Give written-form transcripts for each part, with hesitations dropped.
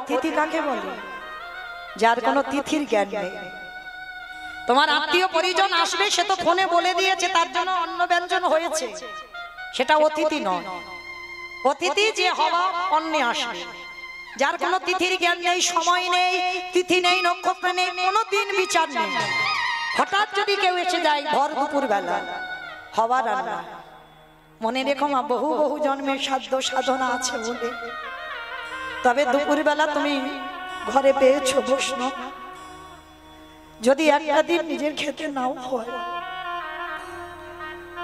অতিথি কাকে বলে? যার কোনো তিথির জ্ঞান নেই। তোমার আত্মীয় পরিজন আসবে, সে তো ফোনে বলে দিয়েছে তার জন্য অন্ন ব্যঞ্জন হয়েছে, সেটা অতিথি নয়। অতিথি যে হওয়া অন্নে আসবে, যার কোনো তিথির জ্ঞান নেই, সময় নেই, তিথি নেই, নক্ষত্র নেই, কোনো দিন বিচার নেই। হঠাৎ যদি কেউ এসে যায় ভর দুপুর বেলা, হওয়ার রান্না। মনে রেখো মা, বহু বহু জন্মের সাধ্য সাধনা আছে বলে, তবে দুপুর বেলা তুমি ঘরে পেয়েছো বৈষ্ণব। যদি একটা দিন নিজের খেতে নাও হয়,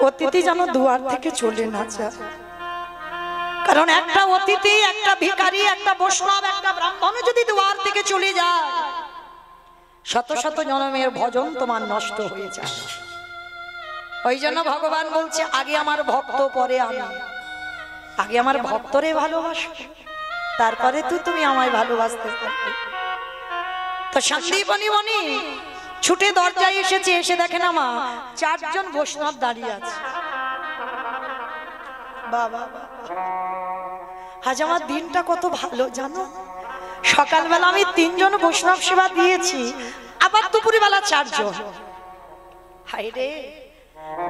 অতিথি যেন দুয়ার থেকে চলে না যায়। কারণ একটা অতিথি, একটা ভিখারি, একটা বৈষ্ণব, একটা ব্রাহ্মণ যদি দুয়ার থেকে চলে যায়, শত শত জন্মের ভজন তোমার নষ্ট হয়ে যায়। ওই জন্য ভগবান বলছে, আগে আমার ভক্ত, পরে আমি। আগে আমার ভক্তরে ভালোবাসো, তারপরে তুমি আমায় ভালোবাসতে পারবে। তো সন্দীপনী মনি ছুটে দরজায় এসেছে, এসে দেখে না মা, 4 জন বৈষ্ণব দাঁড়িয়ে আছে। বাবা, আজ আমার দিনটা কত ভালো জানো, সকালবেলা আমি 3 জন বৈষ্ণব সেবা দিয়েছি, আবার দুপুরবেলা 4 জন। হায় রে,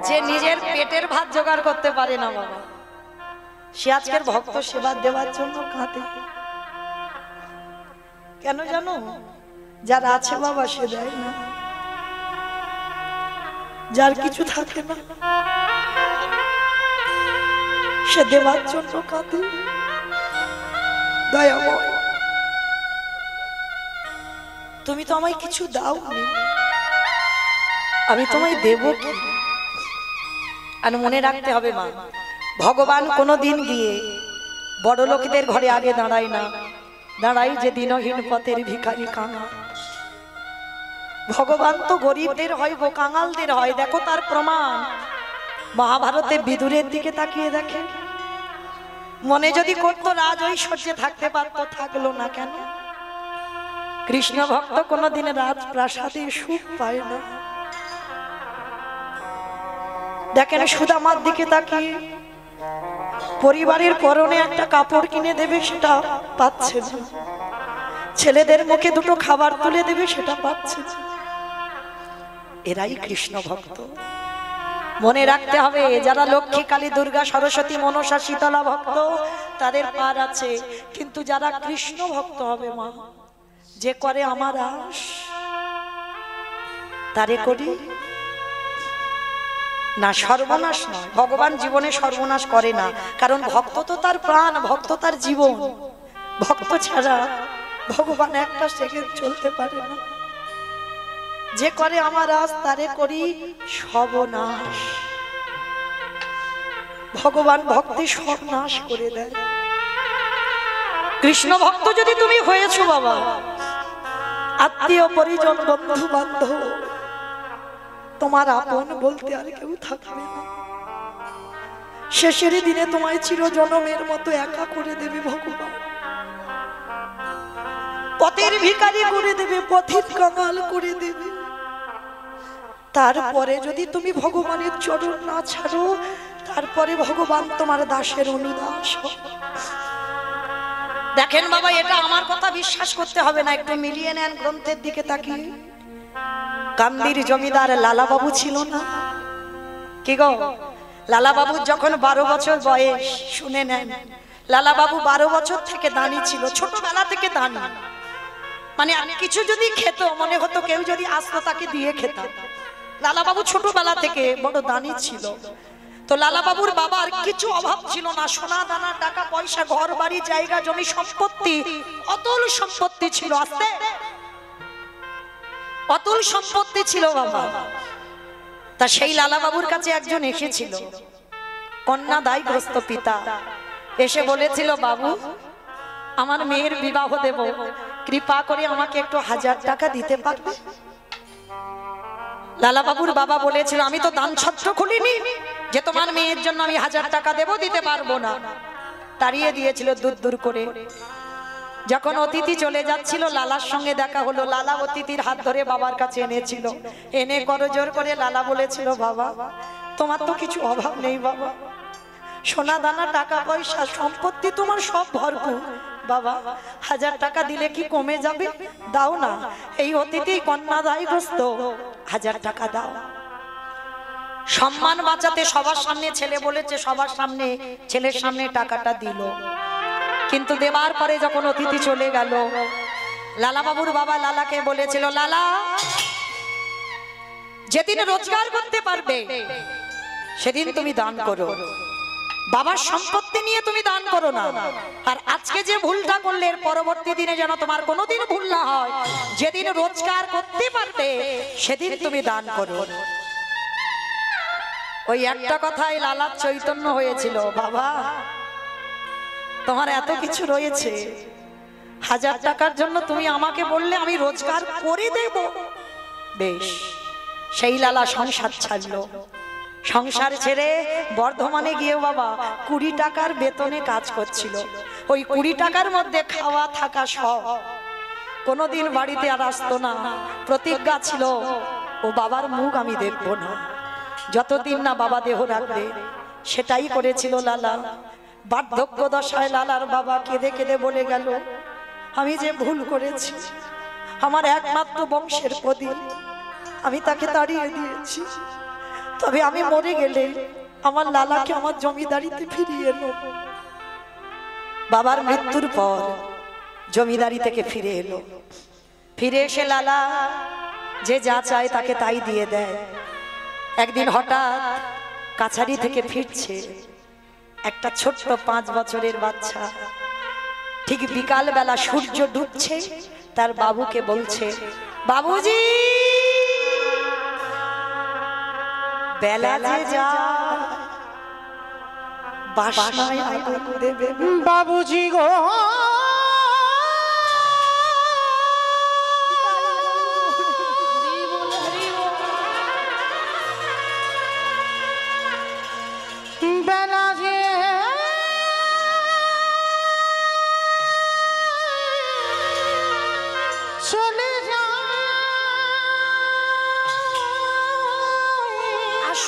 যে নিজের পেটের ভাত জোগাড় করতে পারে না বাবা, সে আজকের ভক্ত সেবা দেওয়ার জন্য কাঁদে। কেন জানো? যার আছে বাবা সে দেয় না, যার কিছু থাকে না সে দেওয়ার জন্য কাঁদে। দয়াময়, তুমি তো আমায় কিছু দাওনি, আমি তোমায় দেব কি? আর মনে রাখতে হবে মা, ভগবান কোনোদিন গিয়ে বড় লোকদের ঘরে আগে দাঁড়ায় না, দাঁড়াই যে দিনহীন পথের ভিখারি কাঙাল। ভগবান তো গরিবদের হয় গো, কাঙালদের হয়। দেখো তার প্রমাণ মহাভারতে বিদুরের দিকে তাকিয়ে দেখে। মনে যদি করতো রাজ ঐশ্বর্যে থাকতে পারতো, থাকলো না কেন? কৃষ্ণ ভক্ত কোনোদিন রাজপ্রাসাদে সুখ পায় না। দেখেন সুদামার দিকে তাকিয়ে, পরিবারের পরনে একটা কাপড় কিনে দেবে সেটা পাচ্ছে না, ছেলেদের মুখে 2টো খাবার তুলে দেবে সেটা পাচ্ছে না। এরাই কৃষ্ণ ভক্ত। মনে রাখতে হবে, যারা লক্ষ্মী, কালী, দুর্গা, সরস্বতী, মনসা, শীতলা ভক্ত, তাদের পার আছে। কিন্তু যারা কৃষ্ণ ভক্ত হবে মা, যে করে আমার আশ তারে করি না, সর্বনাশ নয়। ভগবান জীবনে সর্বনাশ করে না, কারণ ভক্ত তো তার প্রাণ, ভক্ত তার জীবন। ভক্ত ছাড়া ভগবান একটা সেকেন্ড চলতে পারে না। যে করে আমার আজ তারে করি সর্বনাশ। ভগবান ভক্তি সর্বনাশ করে দেয়। কৃষ্ণ ভক্ত যদি তুমি হয়েছো বাবা, আত্মীয় পরিজন, বন্ধু বান্ধব, তোমার আপন বলতে আর কেউ থাকবে না। শেষের দিনে তোমায় চিরজনমের মতো একা করে দেবে ভগবান। পথের ভিখারি করে দেবে, পথিক কাঙাল করে দেবে। তারপরে যদি তুমি ভগবানের চরণ না ছাড়ো, তারপরে ভগবান তোমার দাসের অনুদাস। দেখেন বাবা, এটা আমার কথা বিশ্বাস করতে হবে না, একটু মিলিয়ে নেন গ্রন্থের দিকে তাকিয়ে। কান্দির জমিদার লালাবাবু ছিল না? কি গো, লালাবাবুর যখন 12 বছর বয়স, শুনে নেন, লালাবাবু 12 বছর থেকে দানি ছিল, ছোটবেলা থেকে দানি। মানে কিছু যদি খেত, মনে হতো কেউ যদি আসতো তাকে দিয়ে খেতাম। লালাবাবু ছোটবেলা থেকে বড় দানি ছিল। তো লালাবাবুর বাবার কিছু অভাব ছিল না, সোনা দানা, টাকা পয়সা, ঘর বাড়ি, জায়গা জমি, সম্পত্তি, অতুল সম্পত্তি ছিল। আস্তে অতুল সম্পত্তি ছিল বাবা। তা সেই লালাবাবুর কাছে একজন এসেছিল, কন্যা দায়গ্রস্ত পিতা, এসে বলেছিল, বাবু আমার মেয়ের বিবাহ দেব, কৃপা করে আমাকে একটু 1000 টাকা দিতে পারবে? লালাবাবুর বাবা বলেছিল, আমি তো দান ছত্র খুলিনি যে তোমার মেয়ের জন্য আমি 1000 টাকা দেব, দিতে পারবো না। তাড়িয়ে দিয়েছিল দূর দূর করে। যখন অতিথি চলে যাচ্ছিল, লালার সঙ্গে দেখা হলো। লালা অতিথির হাত ধরে বাবার কাছে এনেছিল, এনে করজোর করে লালা বলেছিল, বাবা তোমার তো কিছু অভাব নেই বাবা, সোনা দানা, টাকা পয়সা, সম্পত্তি তোমার সব ভরপুর, বাবা 1000 টাকা দিলে কি কমে যাবে? দাও না, এই অতিথি কন্যা দায়গ্রস্ত, 1000 টাকা দাও। সম্মান বাঁচাতে সবার সামনে ছেলে বলেছে, সবার সামনে ছেলের সামনে টাকাটা দিল। কিন্তু দেবার পরে যখন অতিথি চলে গেল, লালা বাবুর বাবা লালাকে বলেছিল, লালা যেদিন রোজগার করতে পারবে সেদিন তুমি দান করো, বাবার সম্পত্তি নিয়ে তুমি দান করো না। আর আজকে যে ভুলটা করলে এর পরবর্তী দিনে যেন তোমার কোনোদিন ভুল না হয়, যেদিন রোজগার করতে পারবে সেদিন তুমি দান করো। ওই একটা কথাই লালার চৈতন্য হয়েছিল, বাবা তোমার এত কিছু রয়েছে, 1000 টাকার জন্য তুমি আমাকে বললে আমি রোজগার করে দেব। বেশ, সেই লালা সংসার ছাড়লো। সংসার ছেড়ে বর্ধমানে গিয়ে বাবা 20 টাকার বেতনে কাজ করছিল। ওই 20 টাকার মধ্যে খাওয়া থাকা সব। কোনোদিন বাড়িতে আর আসতো না। প্রতিজ্ঞা ছিল, ও বাবার মুখ আমি দেখবো না যতদিন না বাবা দেহ রাখবে। সেটাই করেছিল লালা। বার্ধক্য দশায় লালার বাবা কেঁদে কেঁদে বলে গেল, আমি যে ভুল করেছি, আমার একমাত্র বংশের প্রদীপ আমি তাকে তাড়িয়ে দিয়েছি। তবে আমি মরে গেলে আমার লালাকে আমার জমিদারিতে ফিরিয়ে এলো। বাবার মৃত্যুর পর জমিদারি থেকে ফিরে এলো। ফিরে এসে লালা যে যা চায় তাকে তাই দিয়ে দেয়। একদিন হঠাৎ কাছারি থেকে ফিরছে একটা ছোট্ট 5 বছরের বাচ্চা। ঠিক বিকাল বেলা সূর্য ডুবছে, তার বাবুকে বলছে, বাবুজি বেলা যে যা বাসনায় আগুন দেবে। বাবুজি গো বেলা যে চলে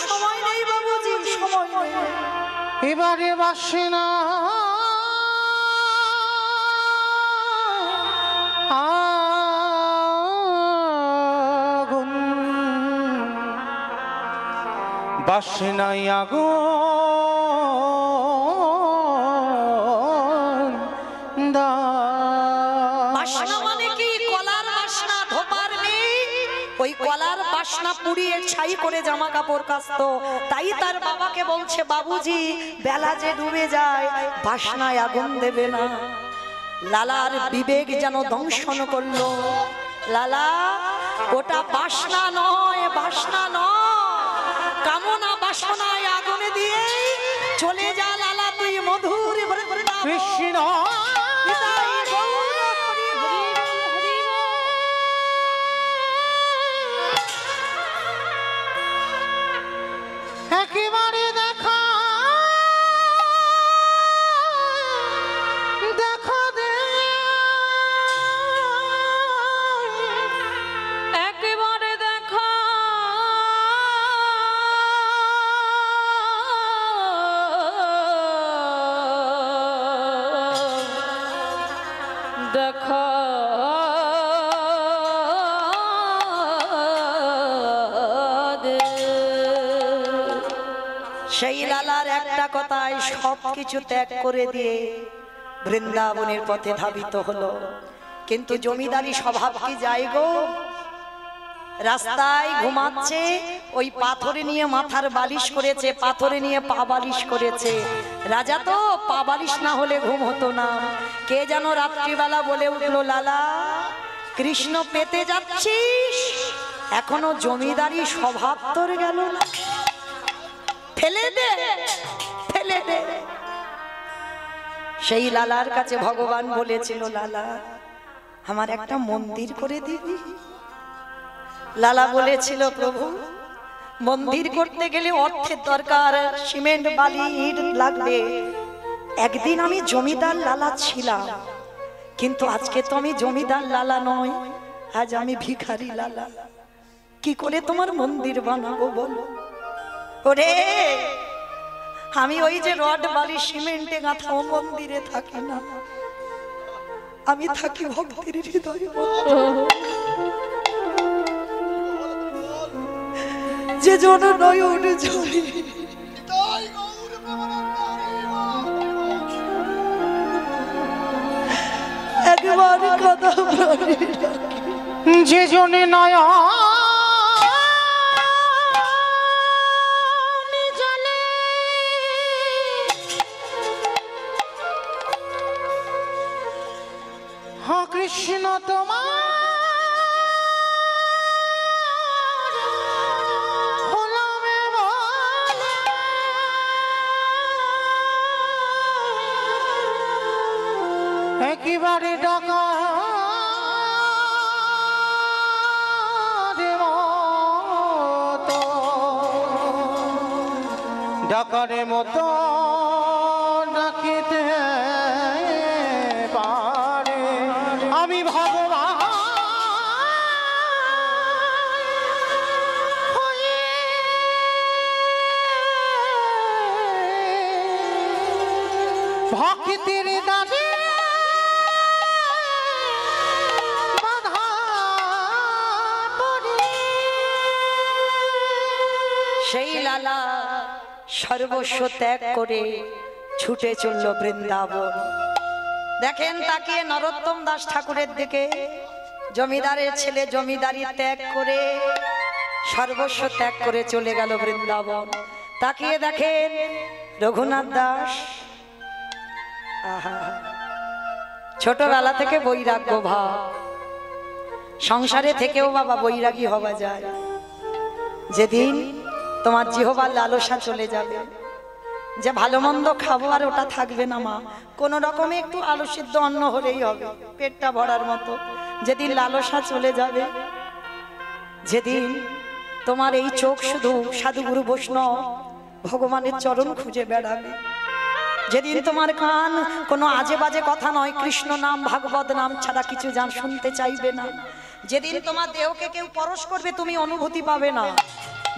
সময় নেই বাবুজি, সময় নেই। এবারে বাসে না আগুন, বাসে নাই আগুন। বাসনা মানে কি? কলার বাসনা, ধোপার নেই। ওই কলার বাসনা পুড়িয়ে ছাই করে জামা কাপড় কাচতো। তাই তার বাবাকে বলছে, বাবুজি বেলা যে ডুবে যায় বাসনায় আগুন দেবে না। লালার বিবেক যেন দংশন করলো। লালা ওটা বাসনা নয়, বাসনা নয়, কামনা বাসনায় আগুনে দিয়ে চলে যা লালা, তুই মধুর কৃষ্ণ একেবারে দেখা দেখা দে, একেবারে দেখা দেখা সেই লালার একটা কথায় সব কিছু ত্যাগ করে দিয়ে বৃন্দাবনের পথে ধাবিত হলো। কিন্তু জমিদারি স্বভাব কি যায় গো? রাস্তায় ঘুমাচ্ছে, ওই পাথরে নিয়ে মাথার বালিশ করেছে, পাথরে নিয়ে পা বালিশ করেছে। রাজা তো পা বালিশ না হলে ঘুম হতো না। কে যেন রাত্রিবেলা বলে উঠলো, লালা কৃষ্ণ পেতে যাচ্ছিস, এখনো জমিদারি স্বভাব তোর গেল না, ফেলে দে, ফেলে দে। সেই লালার কাছে ভগবান বলেছিল, লালা আমার একটা মন্দির করে দিবি? লালা বলেছিল, প্রভু মন্দির করতে গেলে অর্থের দরকার, সিমেন্ট বালি ইট লাগবে। একদিন আমি জমিদার লালা ছিলাম, কিন্তু আজকে তো আমি জমিদার লালা নয়, আজ আমি ভিখারি লালা। কি করে তোমার মন্দির বানাবো বলো? ওরে আমি ওই যে রড বালি সিমেন্টে গাঁথা ও মন্দিরে থাকি না, আমি থাকি ভক্তির হৃদয়ে। যে জন নয়ন ঝরে একবার কথা যে জনে নয়া কৃষ্ণ তোমার হলামে বলে একেবারে ডাকা ডাকারে মতো ডাকিতে পারে আমি ভগবান হয়ে ভক্তির দাবি বাধা পড়ে সেই লালা সর্বস্ব ত্যাগ করে ছুটে চলল বৃন্দাবন। দেখেন তাকিয়ে নরোত্তম দাস ঠাকুরের দিকে, জমিদারের ছেলে জমিদারি ত্যাগ করে সর্বস্ব ত্যাগ করে চলে গেল বৃন্দাবন। তাকিয়ে দেখেন রঘুনাথ দাস, আহা, ছোটবেলা থেকে বৈরাগ্য ভাব, সংসারে থেকেও বাবা বৈরাগী হওয়া যায়। যেদিন তোমার জিহ্বার লালসা চলে যাবে, যে ভালো মন্দ খাবো আর ওটা থাকবে না মা, কোন রকমে একটু আলু সিদ্ধ অন্ন হলেই হবে পেটটা ভরার মতো, যেদিন লালসা চলে যাবে, যেদিন তোমার এই চোখ শুধু সাধুগুরু বৈষ্ণব ভগবানের চরণ খুঁজে বেড়াবে, যেদিন তোমার কান কোনো আজে বাজে কথা নয়, কৃষ্ণ নাম ভাগবত নাম ছাড়া কিছু জান শুনতে চাইবে না, যেদিন তোমার দেহকে কেউ পরশ করবে তুমি অনুভূতি পাবে না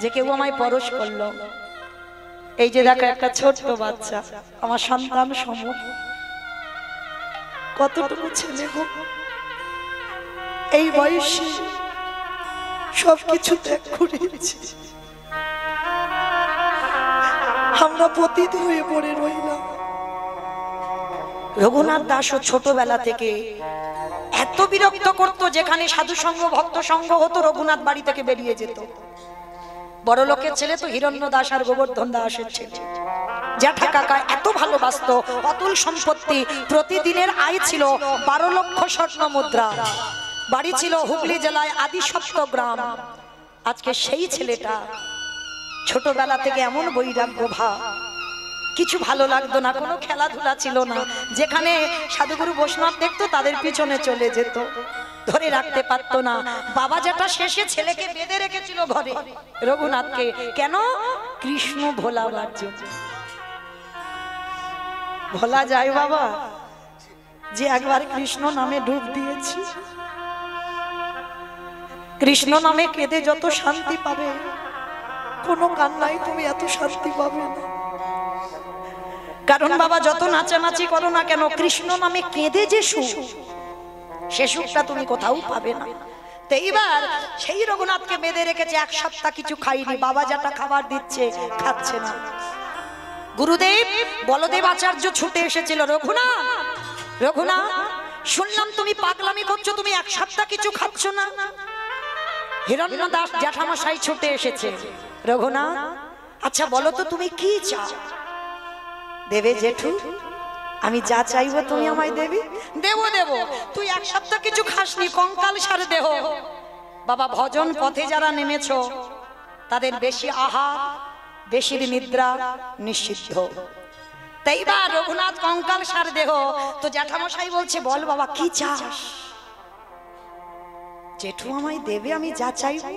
যে কেউ আমায় পরশ করলো। এই যে দেখো একটা ছোট্ট বাচ্চা, আমার সন্তান সম, কতটুকু ছেলে গো, এই বয়সে সবকিছু ত্যাগ করেছি, আমরা পতিত হয়ে পড়ে রইলাম। রঘুনাথ দাসও ছোটবেলা থেকে এত বিরক্ত করতো, যেখানে সাধু সঙ্গ ভক্ত সঙ্গ হতো রঘুনাথ বাড়ি থেকে বেরিয়ে যেত। বড় লোকের ছেলে তো হিরণ্য দাস আর গোবর্ধন দাসের ছেলে, জ্যাঠা কাকা এত ভালোবাসতো, অতুল সম্পত্তি, প্রতিদিনের আয় ছিল 12 লক্ষ স্বর্ণ মুদ্রা, বাড়ি ছিল হুগলি জেলায় আদি সপ্তগ্রাম। আজকে সেই ছেলেটা ছোটবেলা থেকে এমন বৈরাগ্য ভাব, কিছু ভালো লাগতো না, কোনো খেলাধুলা ছিল না, যেখানে সাধুগুরু বৈষ্ণব দেখতো তাদের পিছনে চলে যেত, ধরে রাখতে পারতো না। বাবা যেটা শেষে ছেলেকে বেঁধে রেখেছিল ঘরে, রঘুনাথকে, কেন? কৃষ্ণ ভোলাবার জন্য। ভোলা যায় বাবা যে একবার কৃষ্ণ নামে ডুব দিয়েছি, কৃষ্ণ নামে কেঁদে যত শান্তি পাবে কোনো কান্নাই তুমি এত শান্তি পাবে না। কারণ বাবা যত নাচানাচি করো না কেন, কৃষ্ণ নামে কেঁদে যে সুখ, সে সুখটা তুমি কোথাও পাবে না। তো এইবার সেই রঘুনাথকে বেঁধে রেখেছে, 1 সপ্তাহ কিছু খাইনি, বাবা যেটা খাবার দিচ্ছে খাচ্ছে না। গুরুদেব বলদেব আচার্য ছুটে এসেছিল, রঘুনাথ, রঘুনাথ শুনলাম তুমি পাগলামি করছো, তুমি 1 সপ্তাহ কিছু খাচ্ছ না। হিরণ্য দাস জ্যাঠামশাই ছুটে এসেছে, রঘুনাথ আচ্ছা বলো তো তুমি কি চাও? দেবে জেঠু, আমি যা চাইবো তুমি আমায় দেবে? দেবো দেবো, তুই 1 সপ্তাহ কিছু খাসনি, কঙ্কাল সারে দেহ। বাবা ভজন পথে যারা নেমেছো তাদের বেশি আহার বেশি নিদ্রা নিষিদ্ধ। তাই বা রঘুনাথ কঙ্কাল সার দেহ, তো জ্যাঠামশাই বলছে বল বাবা কি চাস? জেঠু আমায় দেবে, আমি যা চাইবো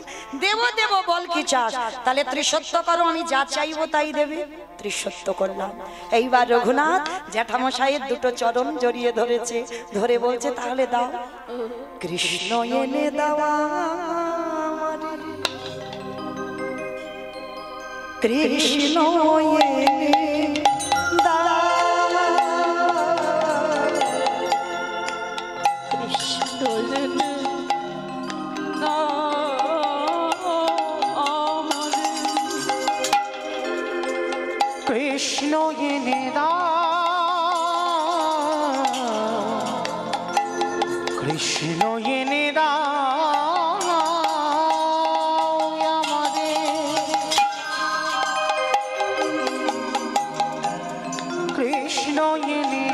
দেবো দেবো, বল কি চাস? তাহলে ত্রিসত্য করো, আমি যা চাইবো তাই দেবে। ত্রিসত্য করলাম। এইবার রঘুনাথ জ্যাঠামশাইয়ের 2টো চরণ জড়িয়ে ধরেছে, ধরে বলছে তাহলে দাও। কৃষ্ণ এনে দাওয়া, কৃষ্ণ এনে দাও, কৃষ্ণ এনে দাও আমাদের, কৃষ্ণ এনে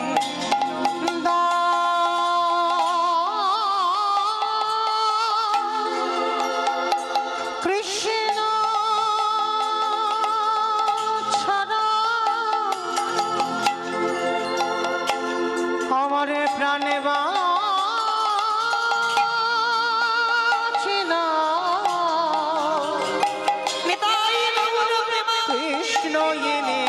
কৃষ্ণ ছাড়া আমার প্রাণে বাঁচে না। কৃষ্ণ এনে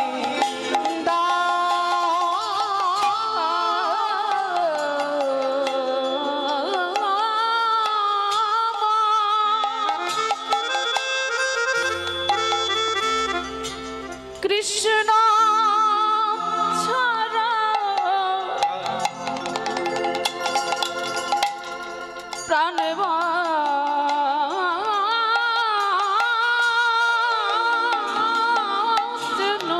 কৃষ্ণ ছাড়া প্রাণ বাঁচে না।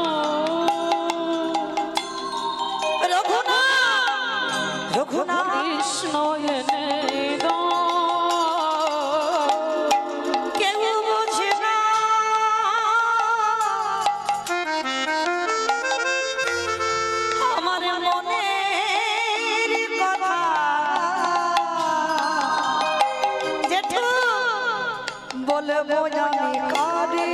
কৃষ্ণ এনে দাও, কেউ বোঝে না আমার মনের কথা, জেঠু বলবো আমি কারে।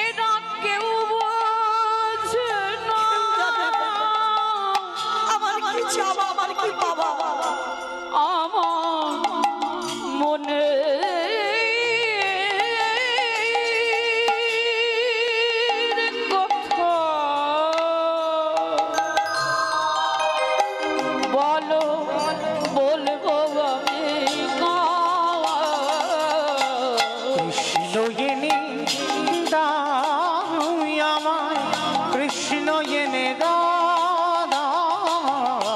এরা কেউ বোঝে না আমার কি চাওয়া, আমার কি পাওয়া, আমার মনে কথা বলো, বলবো আমি কৃষ্ণ এনে দাও আমায়, কৃষ্ণ এনে দাও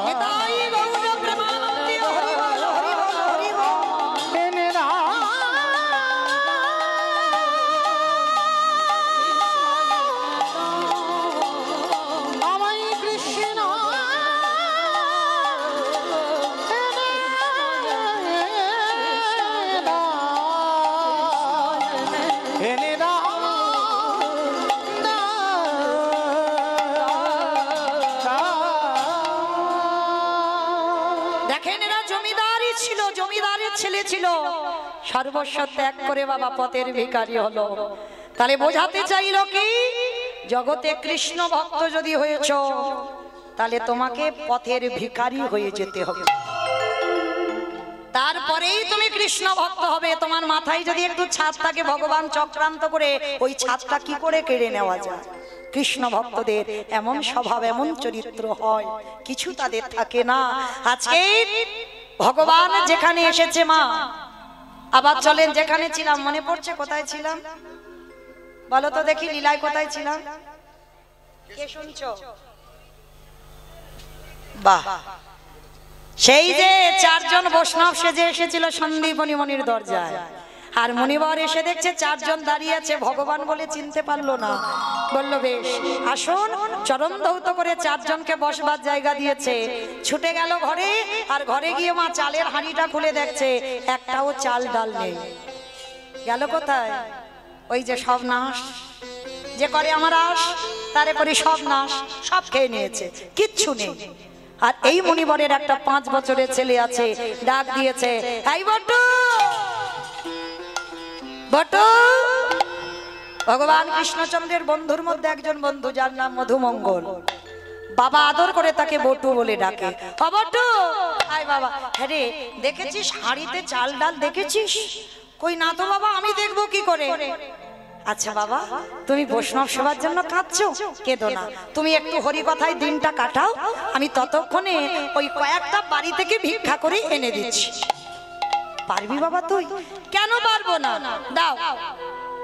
নিতাই গৌর প্রেমানন্দে হরি বল, হরি বল, হরি বল। এনে দাও আমায়, কৃষ্ণ এনে দাও দেখেন এরা জমিদারই ছিল, জমিদারের ছেলে ছিল, সর্বস্ব ত্যাগ করে বাবা পথের ভিখারি হলো। তাহলে বোঝাতে চাইলো কি, জগতে কৃষ্ণ ভক্ত যদি হয়েছ তাহলে তোমাকে পথের ভিখারি হয়ে যেতে হবে, তারপরেই তুমি কৃষ্ণ ভক্ত হবে। তোমার মাথায় যদি একটু ছাদ থাকে, ভগবান চক্রান্ত করে ওই ছাদটা কি করে কেড়ে নেওয়া যায়। কৃষ্ণ ভক্তদের এমন স্বভাব, এমন চরিত্র হয়, কিছু তাদের থাকে না। আজকে ভগবান যেখানে এসেছে মা, আবার চলেন যেখানে ছিলাম, মনে পড়ছে কোথায় ছিলাম বলো তো দেখি, লীলায় কোথায় ছিলাম, কে শুনছো? বাহ, সেই যে চারজন বৈষ্ণব সেজে এসেছিল সন্দীপনী মনির দরজায়, আর মনিবর এসে দেখছে চারজন দাঁড়িয়ে আছে, ভগবান বলে চিনতে পারলো না। বলল বেশ আসুন, চরণ ধৌত করে চারজনকে বসবার জায়গা দিয়েছে। ছুটে গেল ঘরে, আর ঘরে গিয়ে মা চালের হাঁড়িটা খুলে দেখছে একটাও চাল ডাল নেই। গেল কোথায়? ওই যে সব নাশ যে করে আমার আশ, তারে করে সব নাশ, সব খেয়ে নিয়েছে, কিচ্ছু নেই। আর এই মনিবরের একটা 5 বছরের ছেলে আছে, ডাক দিয়েছে, এই বটু বটু। ভগবান কৃষ্ণচন্দ্রের বন্ধুর মধ্যে একজন বন্ধু, যার নাম মধুমঙ্গল। বাবা আদর করে তাকে বটু বলে ডাকে। ও বটু, আয় বাবা। হ্যাঁ রে, দেখেছিস হাঁড়িতে চাল ডাল দেখেছিস? কই না তো বাবা, আমি দেখবো কি করে। আচ্ছা বাবা, তুমি বৈষ্ণব সেবার জন্য কাঁদছো, কেঁদো না, তুমি একটু হরি কথায় দিনটা কাটাও, আমি ততক্ষণে ওই কয়েকটা বাড়ি থেকে ভিক্ষা করে এনে দিচ্ছি। পারবি বাবা তুই? কেন পারবো না, দাও।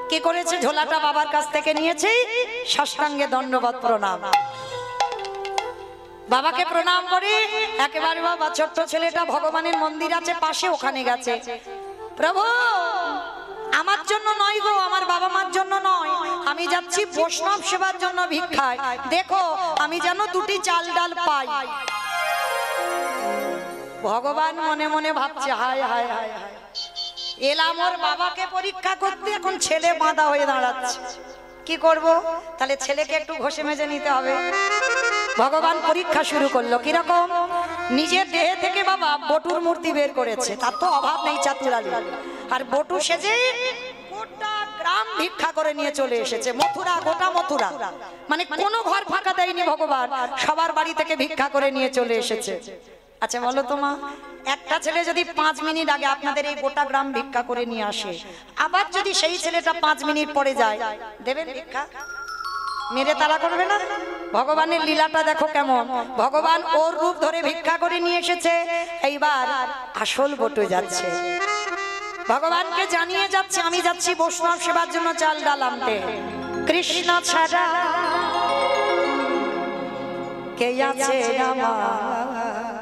কি করেছে, ঝোলাটা বাবার কাছ থেকে নিয়েছে, সাষ্টাঙ্গে দণ্ডবত প্রণাম। বাবাকে প্রণাম করে একেবারে বাবা, ছোট্ট ছেলেটা ভগবানের মন্দির আছে পাশে, ওখানে গেছে। প্রভু, আমার আমার জন্য নয় গো, আমার বাবা মার জন্য নয়, আমি যাচ্ছি বৈষ্ণব সেবার জন্য ভিক্ষায়, দেখো আমি যেন দুটি চাল ডাল পাই। ভগবান মনে মনে ভাবছে হায় হায় হায় হায়, এলাম ওর বাবাকে পরীক্ষা করতে, এখন ছেলে বাঁধা হয়ে দাঁড়াচ্ছে, কি করব? তাহলে ছেলেকে একটু ঘষে মেজে নিতে হবে। ভগবান পরীক্ষা শুরু করলো, কিরকম? নিজের দেহে থেকে বাবা বটুর মূর্তি বের করেছে, তার তো অভাব নেই চাতুরালি, আর বটু সেজে গোটা গ্রাম ভিক্ষা করে নিয়ে চলে এসেছে, মথুরা, গোটা মথুরা, মানে কোনো ঘর ফাঁকা দেয়নি ভগবান, সবার বাড়ি থেকে ভিক্ষা করে নিয়ে চলে এসেছে। আচ্ছা বলো তো মা, একটা ছেলে যদি 5 মিনিট আগে আপনাদের এই গোটা গ্রাম ভিক্ষা করে নিয়ে আসে, আবার যদি সেই ছেলেটা 5 মিনিট পরে যায়, দেবেন ভিক্ষা? মেরে তারা করবে না? ভগবানের লীলাটা দেখো কেমন, ভগবান ওর রূপ ধরে ভিক্ষা করে নিয়ে এসেছে, এইবার আসল বটু যাচ্ছে, ভগবানকে জানিয়ে যাচ্ছে আমি যাচ্ছি বৈষ্ণব সেবার জন্য চাল ডাল আনতে। কৃষ্ণ ছাড়া কে আছে আমার,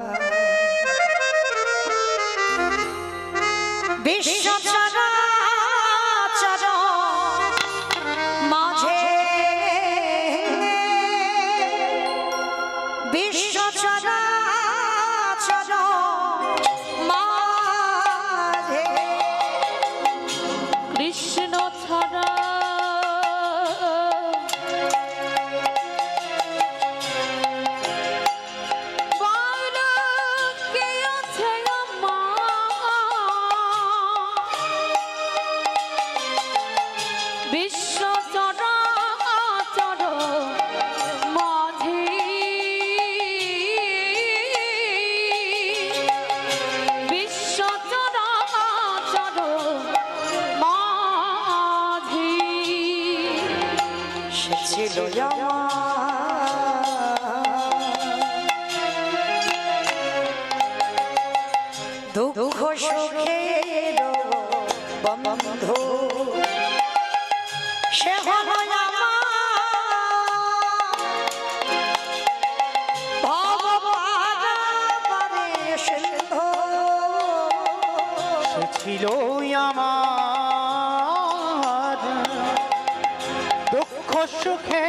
বিশ্ব চরাচর মাঝে, বিশ্ব চরাচর মাঝে কৃষ্ণ ছাড়া বিশ্ব চরাচর মাঝে, বিশ্ব চরাচর মাঝে সে ছিল দুঃখ সুখের বন্ধু, সে হলো সে ছিল আমার দুঃখ সুখে